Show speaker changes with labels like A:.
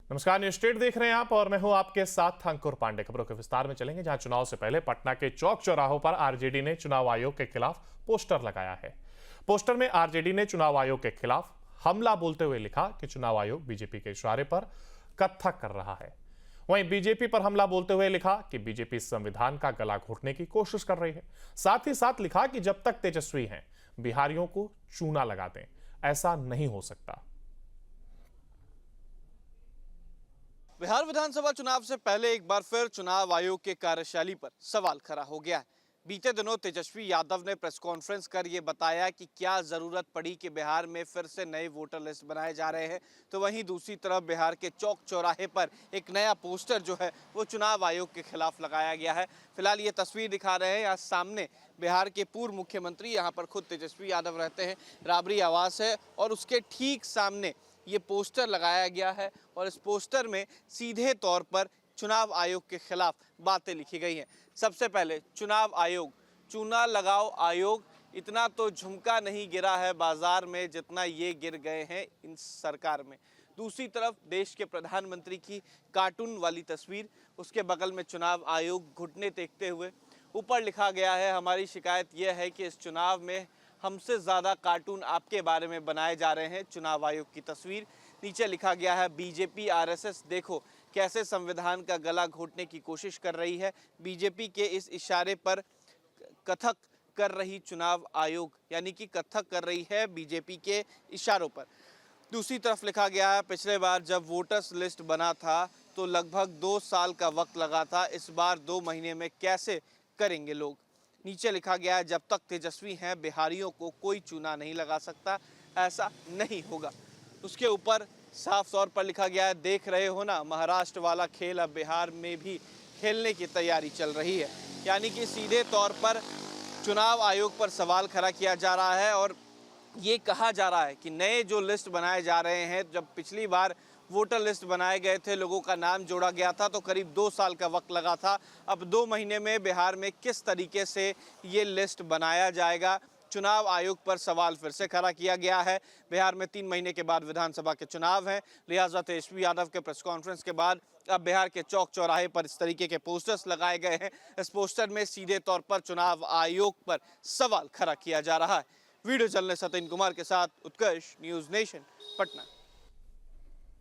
A: नमस्कार, news state देख रहे हैं आप और मैं हूं आपके साथ अंकुर पांडे। खबरों के विस्तार में चलेंगे, जहां चुनाव से पहले पटना के चौक चौराहों पर आरजेडी ने चुनाव आयोग के खिलाफ पोस्टर लगाया है। पोस्टर में आरजेडी ने चुनाव आयोग के खिलाफ हमला बोलते हुए लिखा कि चुनाव आयोग बीजेपी के इशारे पर कत्थक कर रहा है। वहीं बीजेपी पर हमला बोलते हुए लिखा कि बीजेपी संविधान का गला घोटने की कोशिश कर रही है। साथ ही साथ लिखा कि जब तक तेजस्वी हैं बिहारियों को चूना लगा दें, ऐसा नहीं हो सकता।
B: बिहार विधानसभा चुनाव से पहले एक बार फिर चुनाव आयोग के कार्यशैली पर सवाल खड़ा हो गया है। बीते दिनों तेजस्वी यादव ने प्रेस कॉन्फ्रेंस कर ये बताया कि क्या जरूरत पड़ी कि बिहार में फिर से नए वोटर लिस्ट बनाए जा रहे हैं, तो वहीं दूसरी तरफ बिहार के चौक चौराहे पर एक नया पोस्टर जो है वो चुनाव आयोग के खिलाफ लगाया गया है। फिलहाल ये तस्वीर दिखा रहे हैं, यहाँ सामने बिहार के पूर्व मुख्यमंत्री, यहाँ पर खुद तेजस्वी यादव रहते हैं, राबड़ी आवास है और उसके ठीक सामने ये पोस्टर लगाया गया है और इस पोस्टर में सीधे तौर पर चुनाव आयोग के खिलाफ बातें लिखी गई हैं। सबसे पहले चुनाव आयोग, चूना लगाओ आयोग, इतना तो झुमका नहीं गिरा है बाजार में जितना ये गिर गए हैं इन सरकार में। दूसरी तरफ देश के प्रधानमंत्री की कार्टून वाली तस्वीर, उसके बगल में चुनाव आयोग घुटने टेकते हुए। ऊपर लिखा गया है, हमारी शिकायत यह है कि इस चुनाव में हमसे ज़्यादा कार्टून आपके बारे में बनाए जा रहे हैं। चुनाव आयोग की तस्वीर। नीचे लिखा गया है, बीजेपी आरएसएस देखो कैसे संविधान का गला घोटने की कोशिश कर रही है। बीजेपी के इस इशारे पर कथक कर रही चुनाव आयोग, यानी कि कथक कर रही है बीजेपी के इशारों पर। दूसरी तरफ लिखा गया है, पिछले बार जब वोटर्स लिस्ट बना था तो लगभग 2 साल का वक्त लगा था, इस बार 2 महीने में कैसे करेंगे लोग। नीचे लिखा गया है, जब तक तेजस्वी हैं बिहारियों को कोई चूना नहीं लगा सकता, ऐसा नहीं होगा। उसके ऊपर साफ तौर पर लिखा गया है, देख रहे हो ना महाराष्ट्र वाला खेल अब बिहार में भी खेलने की तैयारी चल रही है। यानी कि सीधे तौर पर चुनाव आयोग पर सवाल खड़ा किया जा रहा है और ये कहा जा रहा है कि नए जो लिस्ट बनाए जा रहे हैं, जब पिछली बार वोटर लिस्ट बनाए गए थे, लोगों का नाम जोड़ा गया था तो करीब 2 साल का वक्त लगा था। अब 2 महीने में बिहार में किस तरीके से ये लिस्ट बनाया जाएगा, चुनाव आयोग पर सवाल फिर से खड़ा किया गया है। बिहार में 3 महीने के बाद विधानसभा के चुनाव हैं, लिहाजा तेजस्वी यादव के प्रेस कॉन्फ्रेंस के बाद अब बिहार के चौक चौराहे पर इस तरीके के पोस्टर्स लगाए गए हैं। इस पोस्टर में सीधे तौर पर चुनाव आयोग पर सवाल खड़ा किया जा रहा है। वीडियो जर्नलिस्ट सतीन कुमार के साथ उत्कर्ष, न्यूज़ नेशन, पटना।